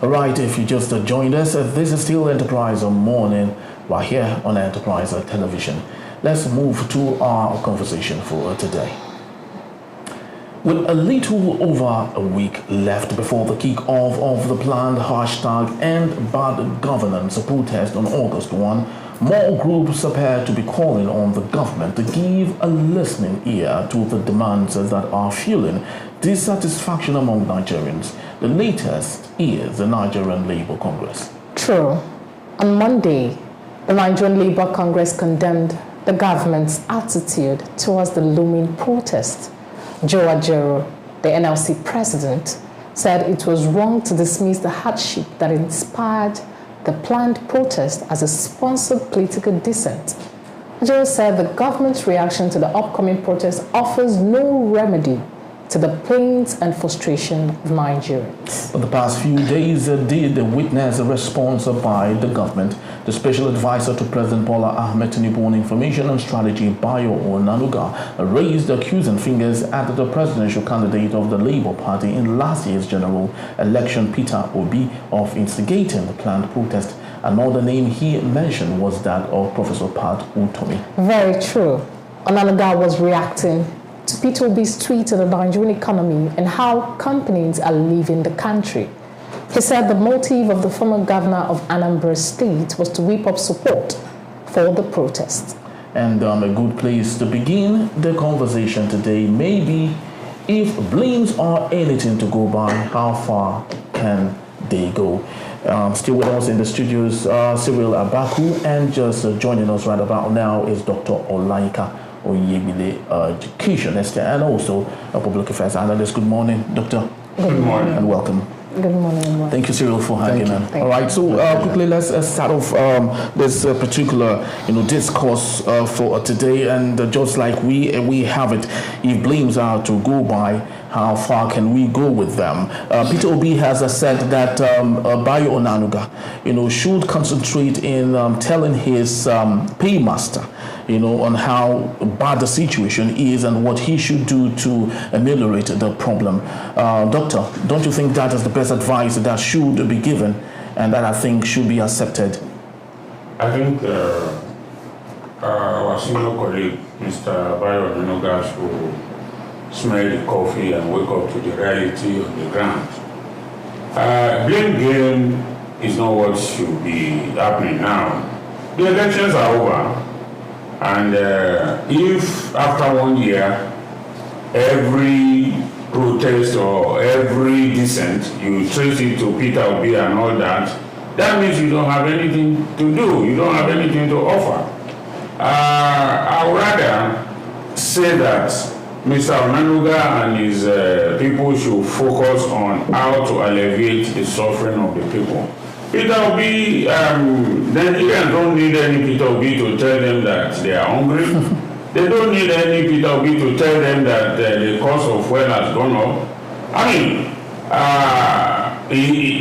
Alright, if you just joined us, this is still Enterprise Morning right here on Enterprise Television. Let's move to our conversation for today. With a little over a week left before the kick-off of the planned #End Bad Governance protest on August 1, more groups appear to be calling on the government to give a listening ear to the demands that are fueling dissatisfaction among Nigerians. The latest is the Nigerian Labour Congress. True. On Monday, the Nigerian Labour Congress condemned the government's attitude towards the looming protest. Joe Ajero, the NLC president, said it was wrong to dismiss the hardship that inspired the planned protest as a sponsored political dissent. Ajero said the government's reaction to the upcoming protest offers no remedy to the pains and frustration of Nigerians. For the past few days, did witness a response by the government. The special advisor to President Bola Ahmed Tinubu on Information and Strategy, Bayo Onanuga, raised accusing fingers at the presidential candidate of the Labour Party in last year's general election, Peter Obi, of instigating the planned protest. Another name he mentioned was that of Professor Pat Utomi. Very true. Onanuga was reacting to Peter Obi's tweet on the Nigerian economy and how companies are leaving the country. He said the motive of the former governor of Anambra State was to whip up support for the protest. And a good place to begin the conversation today may be, if blames are anything to go by, how far can they go? Still with us in the studios, Cyril Abaku, and just joining us right about now is Dr. Olaika Oyebile, educationist and also a public affairs analyst. Good morning, Doctor. Good morning. And welcome. Good morning. Thank you, Cyril, for hanging on. All right, so quickly, let's start off this particular, discourse for today. And just like we have it, if blames are to go by, how far can we go with them? Peter Obi has said that Bayo Onanuga, should concentrate in telling his paymaster, on how bad the situation is and what he should do to ameliorate the problem. Doctor, don't you think that is the best advice that should be given and that I think should be accepted? I think our senior colleague, Mr. Bayo Onanuga, should smell the coffee and wake up to the reality on the ground. Blame game is not what should be happening now. The elections are over. And if after 1 year, every protest or every dissent, you trace it to Peter Obi and all that, that means you don't have anything to do. You don't have anything to offer. I would rather say that Mr. Onanuga and his people should focus on how to alleviate the suffering of the people. Peter Obi, Nigerians don't need any Peter Obi to tell them that they are hungry. They don't need any Peter Obi to tell them that the cost of fuel has gone up. I mean,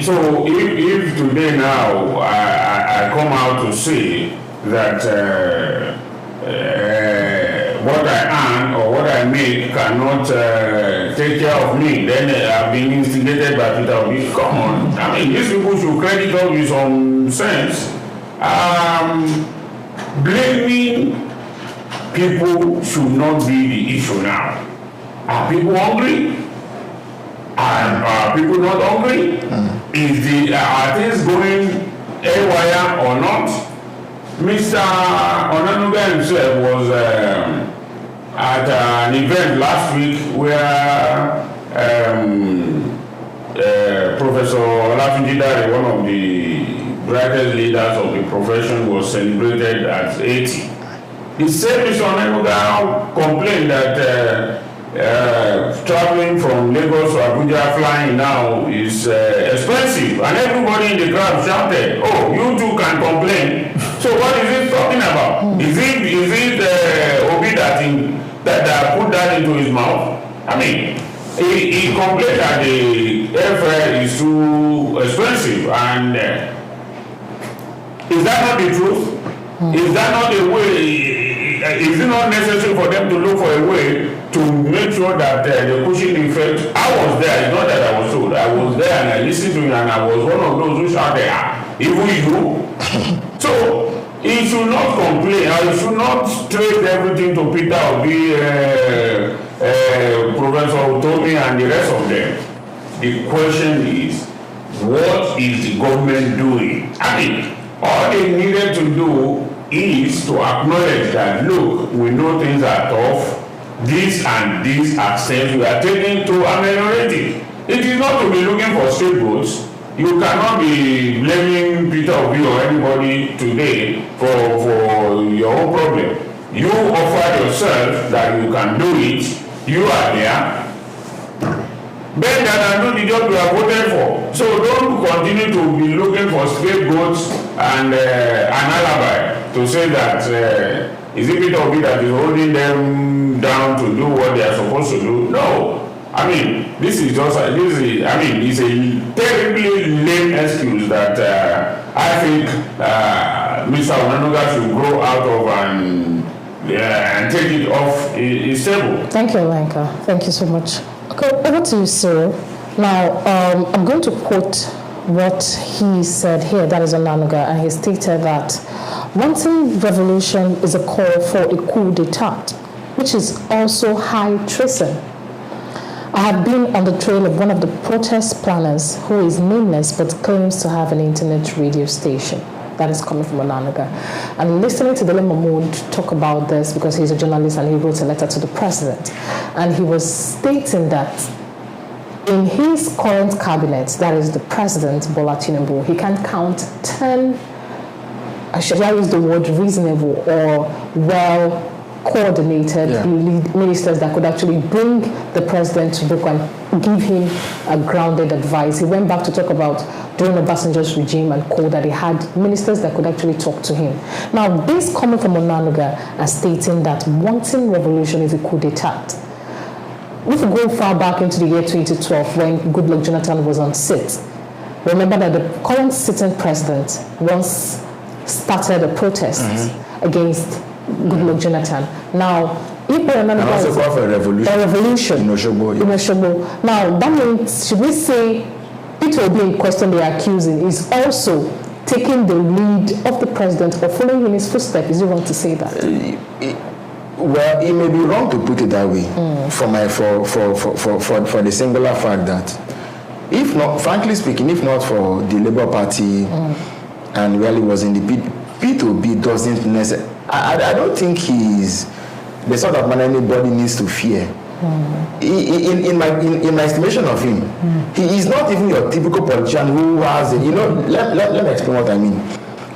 so if today now I come out to say that what I earn or what I make cannot take care of me, then I've been instigated by Peter Obi. Come on. I mean, these people should credit us with some sense. Blaming people should not be the issue now. Are people hungry? Are people not hungry? Are things going haywire or not? Mr. Onanuga himself was at an event last week where Professor Olatunji Dare, one of the brightest leaders of the profession, was celebrated at 80. The same Mr. Onanuga complained that traveling from Lagos to Abuja flying now is expensive, and everybody in the crowd shouted, "Oh, you too can complain." So what is he talking about? Is it Obi that put that into his mouth? I mean, he complained that the airfare is too expensive, and is that not the truth? Is that not a way? Is it not necessary for them to look for a way to make sure that the cushion effect, I was there, it's not that I was told, I was there and I listened to you and I was one of those who shouted, even you. So, he should not complain, he should not trade everything to Peter Obi, Professor Utomi and the rest of them. The question is, what is the government doing? I mean, all they needed to do is to acknowledge that, look, we know things are tough, this and this are steps we are taking to ameliorate it. It is not to be looking for scapegoats. You cannot be blaming Peter Obi or anybody today for your own problem. You offered yourself that you can do it. You are there. Bend down and do the job you are voted for. So don't continue to be looking for scapegoats and an alibi to say that is it Peter Obi that is holding them down to do what they are supposed to do? No. I mean, it's a terribly lame excuse that I think Mr. Onanuga should grow out of and take it off his table. Thank you, Lenka. Thank you so much. Okay, over to you, Cyril. Now, I'm going to quote what he said here, that is Onanuga, and he stated that wanting revolution is a call for a coup d'etat, which is also high treason. I have been on the trail of one of the protest planners who is nameless but claims to have an internet radio station. That is coming from Onanuga. And listening to Dele Mahmood talk about this because he's a journalist and he wrote a letter to the president. And he was stating that in his current cabinet, that is the president, Bola Tinubu, he can count 10, should I use the word reasonable or well-coordinated ministers that could actually bring the president to book and give him a grounded advice. He went back to talk about during Obasanjo's regime and co that he had ministers that could actually talk to him. Now, this coming from Onanuga as stating that wanting revolution is a coup d'etat. If we go far back into the year 2012 when Goodluck Jonathan was on sit, remember that the current sitting president once started a protest against Goodluck Jonathan. Now, if Onanuga also called for a revolution in Osogbo. Now, that means, should we say Peter Obi in question they are accusing is also taking the lead of the president or following in his footsteps? Is it wrong to say that? Well, it may be wrong to put it that way for the singular fact that if not, frankly speaking, if not for the Labour Party and really was in the P2B doesn't necessarily, I don't think he's the sort of man anybody needs to fear. In my estimation of him, he is not even your typical politician who has, let me explain what I mean.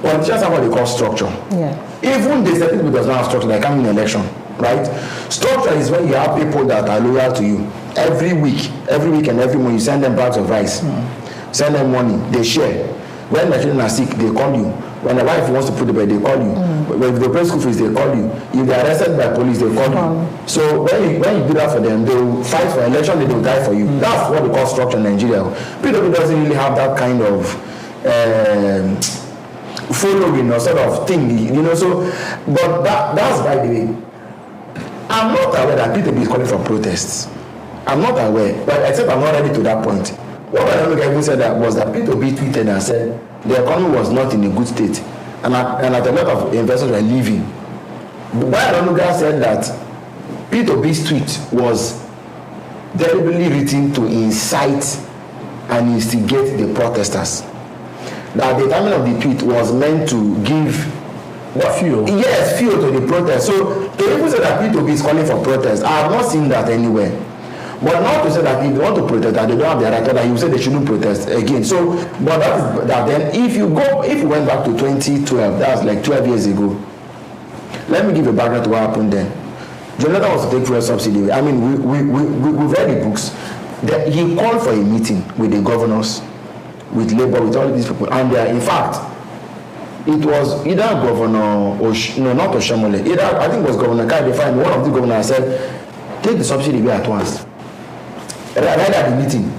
Politicians have what they call structure. Yeah. Even the certain people does not have structure, like coming in election, right? Structure is when you have people that are loyal to you. Every week and every month, you send them bags of rice, send them money, they share. When the children are sick, they call you. When the wife wants to put the bed, they call you. When they pay school fees, they call you. If they are arrested by police, they call you. So when you do that for them, they will fight for election, they will die for you. That's what we call structure in Nigeria. PW doesn't really have that kind of following or sort of thing, so, but that's by the way. I'm not aware that PW is calling for protests. I'm not aware, but except I'm not ready to that point. What I even said that was that PW tweeted and said the economy was not in a good state, and that a lot of investors were leaving. But Onanuga said that P2B's tweet was deliberately written to incite and instigate the protesters. That the timing of the tweet was meant to give fuel. Yes, fuel to the protest. So to even say that P2B is calling for protest, I have not seen that anywhere. But not to say that if they want to protest, that they don't have the right, that you say they shouldn't protest again. So, but that then if you went back to 2012, that was like 12 years ago. Let me give a background to what happened then. Jonathan was to take fuel subsidy. I mean, we've read the books. He called for a meeting with the governors, with Labour, with all these people, and in fact, it was either Governor not Oshomole, I think it was Governor Kai Define, one of the governors said, take the subsidy away at once. Right at the meeting.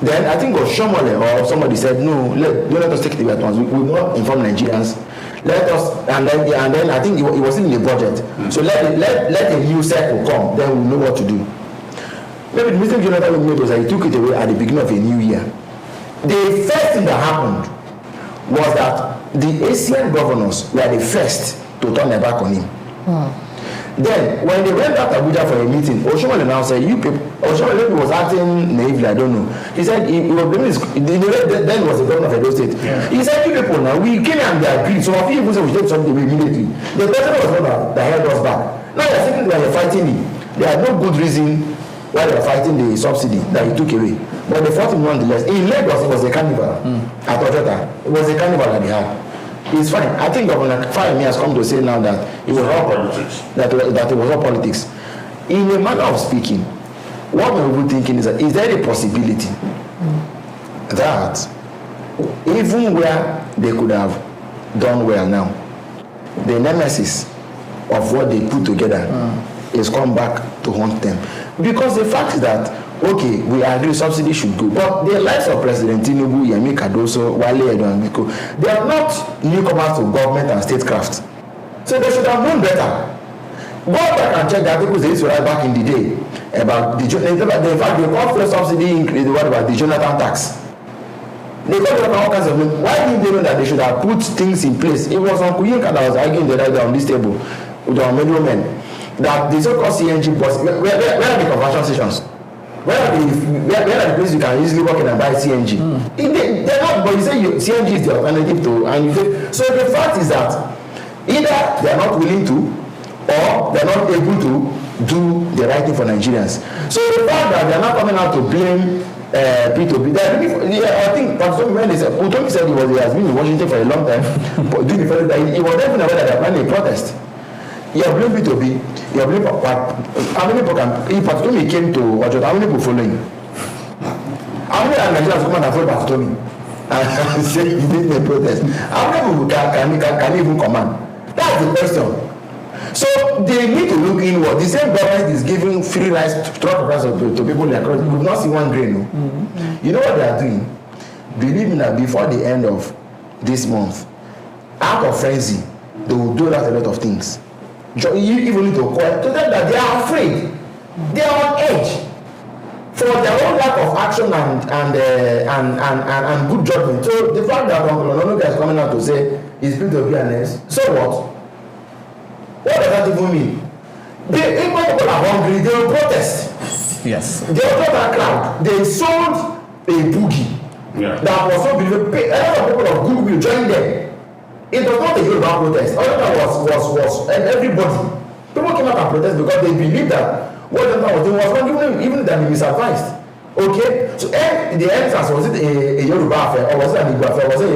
Then I think it was Shomole or somebody said, no, let us take it at once. We will not inform Nigerians. Let us, and then I think it was in the budget. So let a new cycle come, then we'll know what to do. Maybe the mistake Jonathan made was that he took it away at the beginning of a new year. The first thing that happened was that the ASEAN governors were the first to turn their back on him. Then, when they went out to Abuja for a meeting, Oshomole now said, you people, Oshomole was acting naively, I don't know. He said, he was blaming then was the governor of Edo State. Yeah. He said, you people now, we came and they agreed, so a few people said we should take something away immediately. The president was the one that held us back. Now they're saying that they're fighting him. They had no good reason why they're fighting the subsidy that he took away. But they fought him nonetheless. In Lagos, it was a carnival. At Ojota, it was a carnival that they had. It's fine. I think Governor Fayemi has come to say now that it was all politics. That it was all politics. In a manner of speaking, what we're thinking is that is there a possibility that even where they could have done well now, the nemesis of what they put together is come back to haunt them? Because the fact is that okay, we agree subsidy should go, but the likes of President Tinubu, Yemi Cardoso, Wale Edo and Biko, they are not newcomers to government and statecraft. So they should have known better. Go back and check the articles they used to write back in the day about in fact they called fuel subsidy increase, what about the Jonathan tax? They called it all kinds of things. Why didn't they know that they should have put things in place? It was Uncle Yinka that was arguing the other day on this table with our middlemen that the so-called CNG bus, where are the conversion stations? Where are the places you can easily walk in and buy CNG? They're not, but you say CNG is the alternative to, and you say, so the fact is that either they're not willing to, or they're not able to do the right thing for Nigerians. So the fact that they're not coming out to blame P2P, I think when they said, Utomi said he has been in Washington for a long time, but doing the first that he was definitely aware that they're planning a protest. You have blamed P2P, you have blamed how many people can, if Patutomi came to Ojota, how many people following? How many Nigerians come and follow Patutomi and say he did a protest? How many people can even command? That's the question. So they need to look inward. The same government is giving free rice to people in their country. We've not seen one grain. No? You know what they are doing? Believe me now, before the end of this month, out of frenzy, they will do that a lot of things. You even need to call to them that they are afraid. They are on edge for their own lack of action and good judgment. So the fact that Uncle Ononuga is coming out to say he's built to be an S, so what? What does that even mean? If people are hungry, they will protest. Yes. They will protest that crowd. They sold a boogie that was so believable. A lot of people of goodwill joined them. It was not a Yoruba protest. All that was and everybody. People came out and protest because they believed that what Jonathan was doing was wrong, even that he misadvised. Okay? So the answer was it a Yoruba affair or was it an Igbo affair? Was it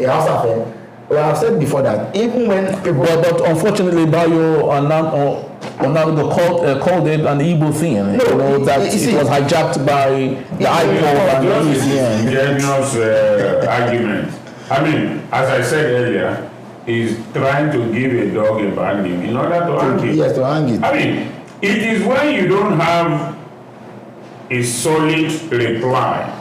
a Hausa affair? Well, I've said before that even when people, but unfortunately, Bayo called it an Igbo thing. No, you know that it was hijacked by the IPOB and the ingenious argument. I mean, as I said earlier, he's trying to give a dog a bad name in order to hang it. Yes, to hang it. I mean, it is when you don't have a solid reply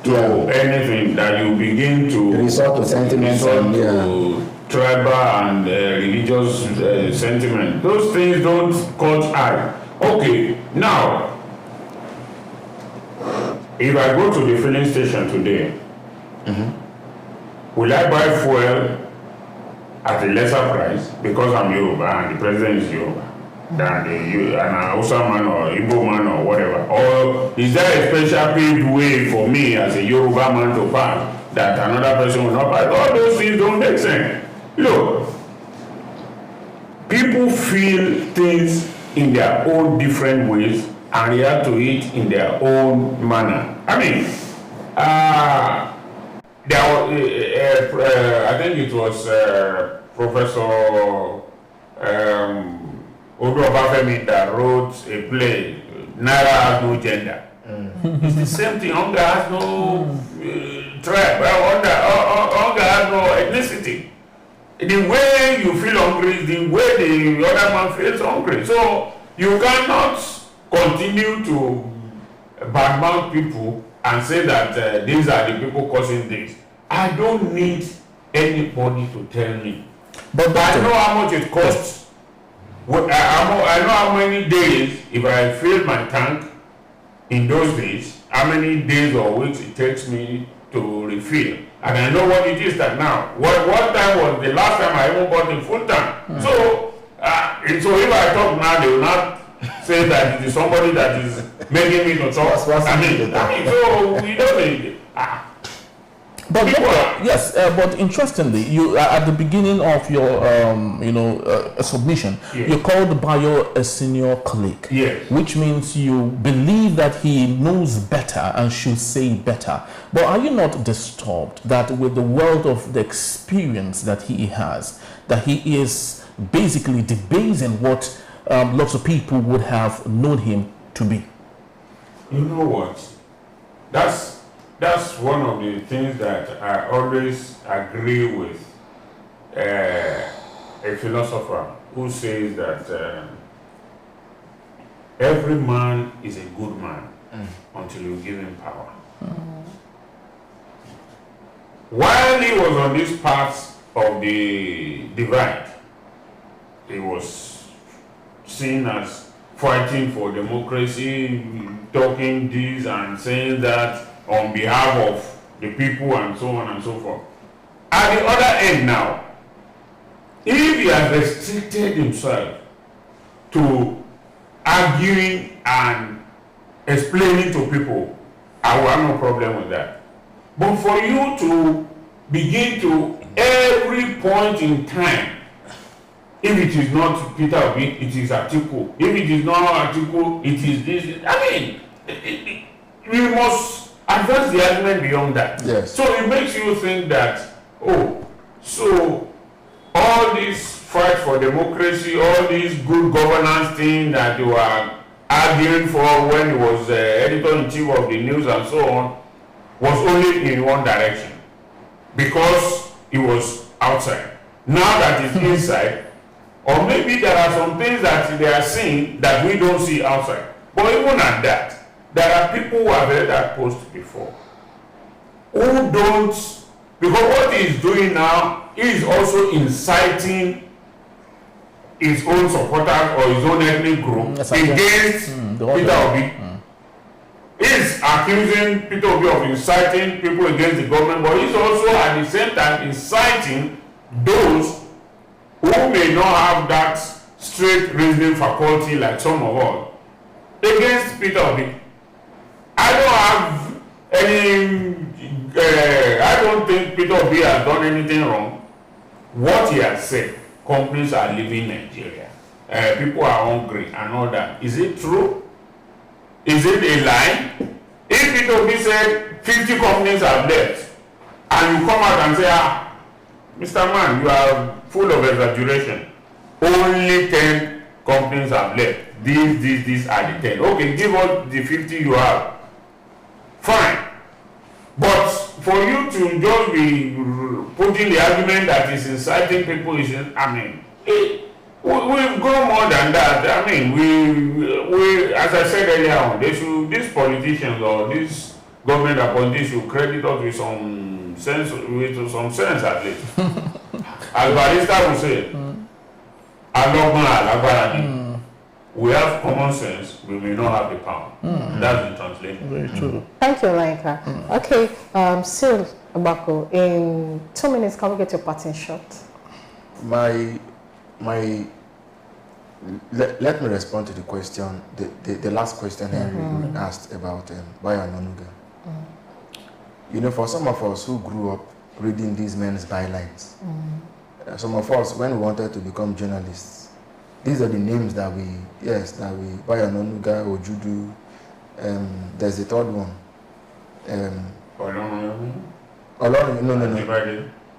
to anything that you begin to resort to sentiments to tribal and religious sentiment. Those things don't catch eye. Okay, now, if I go to the filling station today, will I buy fuel at a lesser price because I'm Yoruba and the president is Yoruba than an Hausa man or Igbo man or whatever? Or is there a special paid way for me as a Yoruba man to pass that another person will not pass? All those things don't make sense. Look, people feel things in their own different ways and react to it in their own manner. I mean, there was, I think it was Professor Odu Obafemi that wrote a play, Naira has no gender. It's the same thing, hunger has no tribe, hunger has no ethnicity. The way you feel hungry is the way the other man feels hungry. So you cannot continue to badmouth people and say that these are the people causing this. I don't need anybody to tell me. But I know how much it costs. I know how many days, if I fill my tank in those days, how many days or weeks it takes me to refill. And I know what it is that now. What time was the last time I even bought a full tank? So if I talk now, they will not say that it is somebody that is making me to talk. I mean, so we don't need it. But yes, but interestingly, you at the beginning of your submission, yes, you called Bayo a senior colleague, yes, which means you believe that he knows better and should say better. But are you not disturbed that with the wealth of the experience that he has, that he is basically debasing what lots of people would have known him to be? You know what? That's one of the things that I always agree with a philosopher who says that every man is a good man until you give him power. While he was on this path of the divide, he was seen as fighting for democracy, talking this and saying that on behalf of the people and so on and so forth. At the other end now, if he has restricted himself to arguing and explaining to people, I will have no problem with that. But for you to begin to, every point in time, if it is not Peter Obi, it is Atiku. If it is not Atiku, it is this. I mean, we must advance the argument beyond that. Yes. So it makes you think that, so all this fight for democracy, all these good governance thing that you are arguing for when he was editor-in-chief of the news and so on, was only in one direction because he was outside. Now that he's inside, or maybe there are some things that they are seeing that we don't see outside. But even at that, there are people who have heard that post before, who don't, because what he's doing now is also inciting his own supporters or his own ethnic group against Peter Obi. He's accusing Peter Obi of inciting people against the government, but he's also at the same time inciting those who may not have that straight reasoning faculty like some of us against Peter Obi. I don't think Peter Obi has done anything wrong. What he has said, companies are leaving Nigeria, people are hungry and all that. Is it true? Is it a lie? If Peter Obi said 50 companies have left, and you come out and say, Mr. Man, you are full of exaggeration. Only 10 companies have left. These are the 10. Okay, give us the 50 you have. Fine. But for you to just be putting the argument that is inciting people, we've gone more than that. I mean, we as I said earlier on, these politicians or these government appointees should credit us with some sense at least. As Barrister would say, we have common sense, we may not have the power. That's the translation. Very true. Thank you, Laika. Okay, Sil Abako, in 2 minutes, can we get your parting shot? Let me respond to the question, the last question Henry asked about Bayo Onanuga. You know, for some of us who grew up reading these men's bylines, some of us, when we wanted to become journalists, these are the names that we Bayo Onanuga, Ojudu, there's the third one.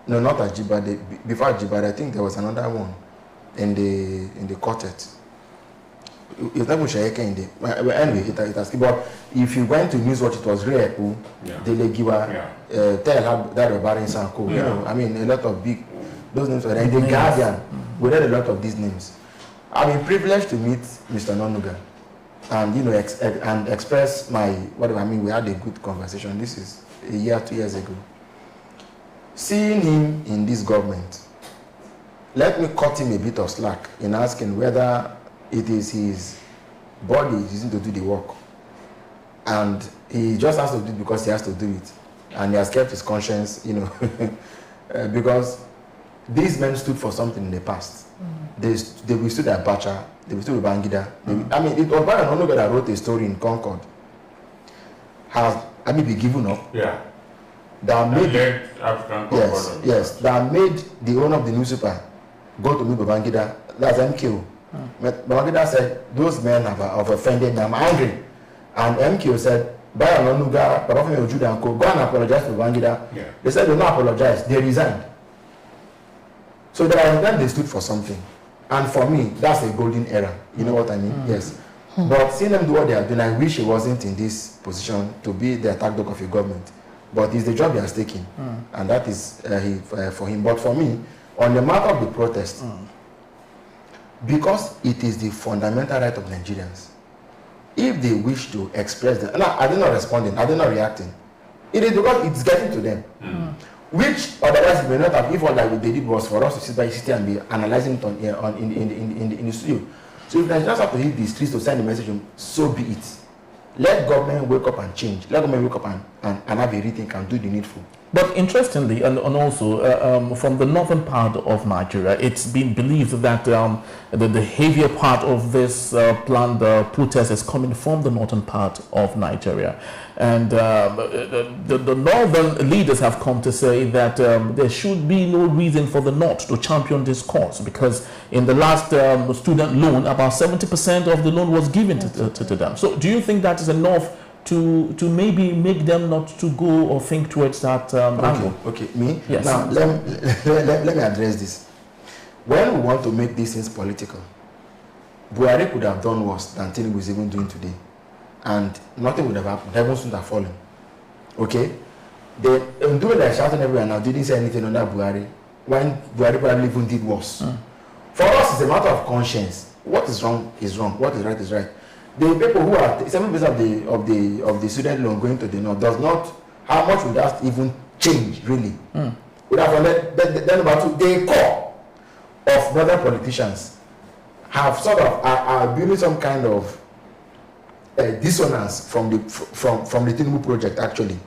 No, not Ajibade. Before Ajibade, I think there was another one in the quartet. It's not Mushayeke in the anyway, it has, but if you went to News Watch, it was Reepu, Delegiwa, Tell that about in Sanko, you know, I mean, a lot of big, those names were in the Guardian. We read a lot of these names. I've been privileged to meet Mr. Onanuga. and and express my whatever. I mean, we had a good conversation. This is a year, 2 years ago. Seeing him in this government, let me cut him a bit of slack in asking whether it is his body using to do the work, and he just has to do it because he has to do it, and he has kept his conscience, because these men stood for something in the past. They stood at Bacha, they stood at Bangida. I mean, it was Baron Onoga that wrote a story in Concord. Has been given up? Yeah. That made African yes, that made the owner of the newspaper go to meet Babangida. That's MKO. Babangida said, those men have offended me, I'm angry. And MKO said, Baron Onuga, Babafemi Ojuda and Co, go and apologize to Babangida. Yeah. They said they don't apologize, they resigned. So then they stood for something. And for me, that's a golden era. You know what I mean? Yes. But seeing them do what they are doing, I wish he wasn't in this position to be the attack dog of a government. But it's the job he has taken. And that is for him. But for me, on the matter of the protest, because it is the fundamental right of Nigerians, if they wish to express them, are they not responding? Are they not reacting? It is because it's getting to them. Which otherwise we may not have. If all that they did was for us to sit by city and be analyzing it in the studio. So if Nigerians have to hit the streets to send a message, so be it. Let government wake up and change. Let government wake up and have a rethink and do the needful. But interestingly, and also from the northern part of Nigeria, it's been believed that the heavier part of this planned protest is coming from the northern part of Nigeria. And the northern leaders have come to say that there should be no reason for the north to champion this cause, because in the last student loan, about 70% of the loan was given to them. So do you think that is enough to maybe make them not to go or think towards that angle? Okay, me? Yes. Now, let me address this. When we want to make these things political, Buhari could have done worse than Tinubu is even doing today. And nothing would have happened. Heaven would have fallen. Okay? They they're shouting everywhere now, didn't say anything under Buhari, when Buhari probably even did worse. For us, it's a matter of conscience. What is wrong is wrong. What is right is right. The people who are 7% of the student loan going to the north does not. How much would that even change really? Would have then about the core of northern politicians have sort of are building some kind of dissonance from the Tinubu project. Actually,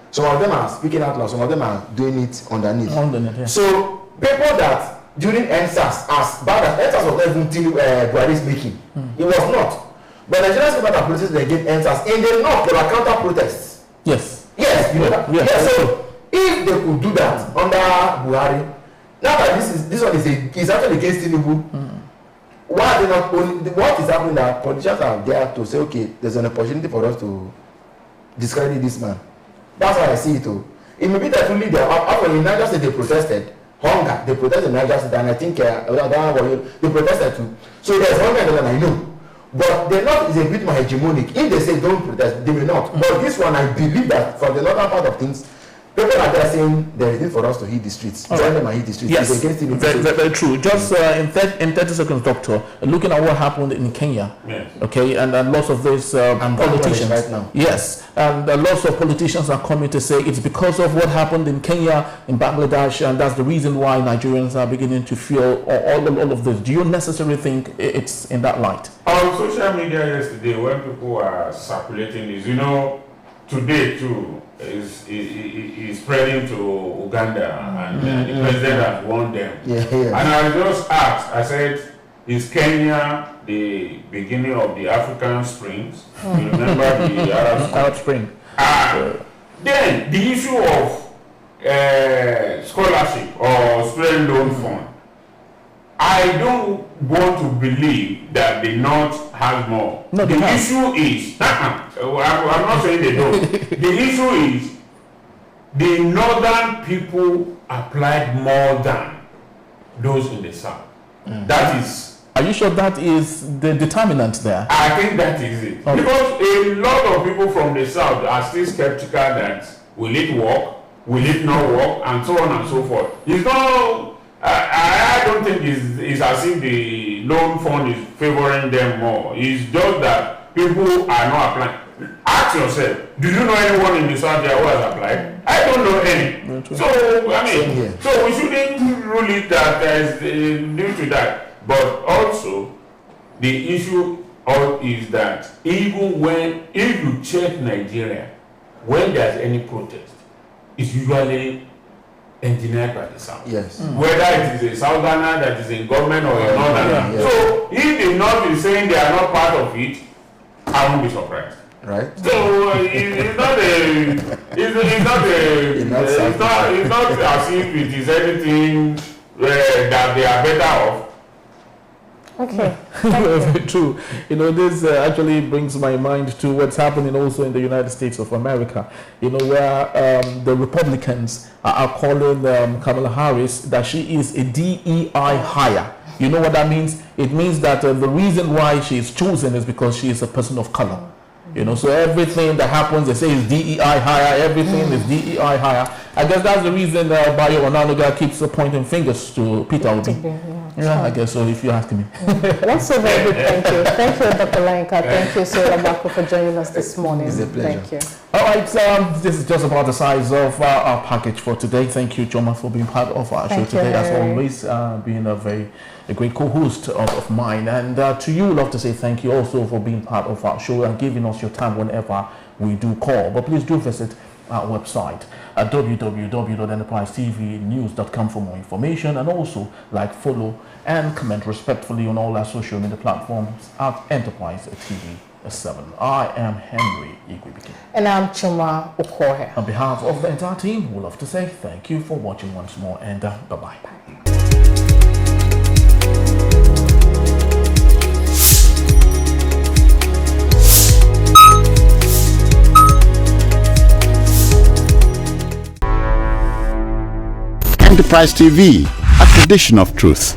some of them are speaking out loud. Some of them are doing it underneath. Yeah. So people that during NSAS, as bad as NSAS was even Buhari is making, it was not. But Nigerians people that protested against NSAS in the north, there were counter protests. Yes. Yes, you know that. Yeah. Yes. So if they could do that under Buhari, now that this one is actually against Tinubu, why are they not only? What is happening that politicians are there to say, okay, there's an opportunity for us to discredit this man. That's how I see it. Too. It may be that only they after in Niger State they protested hunger. They protested in Niger State, and I think they protested too. So there's hunger in the land, I know. But the north is a bit more hegemonic. If they say don't protest, they will not. But this one, I believe that from the northern part of things, people are there saying there is need for us to hit the streets. Join them and hit the streets. Yes, it's against very true. Just in 30 seconds, Doctor, looking at what happened in Kenya, yes. Okay, and lots of these politicians right now. Yes, and lots of politicians are coming to say it's because of what happened in Kenya, in Bangladesh, and that's the reason why Nigerians are beginning to feel all of this. Do you necessarily think it's in that light? On social media yesterday, when people were circulating this, today too, is spreading to Uganda, and the president has warned them. Yeah. And I just asked, I said, is Kenya the beginning of the African Springs? You remember the Arab Spring. Then the issue of scholarship or student loan fund, I don't want to believe that the North has more. No, the issue is, I'm not saying they don't. The issue is the northern people applied more than those in the south. That is. Are you sure that is the determinant there? I think that is it. Okay. Because a lot of people from the south are still skeptical that will it work, will it not work, and so on and so forth. It's not. I don't think it's as if the loan fund is favoring them more. It's just that people are not applying. Ask yourself, do you know anyone in the South there who has applied? I don't know any. So, I mean, so we shouldn't rule it that is due to that. But also, the issue is that even if you check Nigeria, when there's any protest, it's usually engineered by the South. Yes. Whether it is a Southerner that is in government or a Northerner. Yeah. So if the North is saying they are not part of it, I won't be surprised. Right. So it's not as if it is anything that they are better off. Okay. Very true. This actually brings my mind to what's happening also in the United States of America. Where the Republicans are calling Kamala Harris that she is a DEI hire. You know what that means? It means that the reason why she is chosen is because she is a person of color. So everything that happens, they say is DEI hire, everything is DEI hire. I guess that's the reason Bayo Onanuga keeps pointing fingers to Peter Obi. Yeah, I guess so, if you're asking me. That's so very good, thank you. Thank you, Dr. Lenka. Thank you, Sir Bako, for joining us this morning. It's a pleasure. Thank you. All right, this is just about the size of our package for today. Thank you, Choma, for being part of our show today. As always, being a great co-host of mine. And to you, love to say thank you also for being part of our show and giving us your time whenever we do call. But please do visit our website at www.enterprisetvnews.com for more information, and also follow and comment respectfully on all our social media platforms at Enterprise TV 7. I am Henry Igwebike. And I'm Chuma Okoye. On behalf of the entire team, we love to say thank you for watching once more, and bye-bye. Bye. Enterprise TV, a tradition of truth.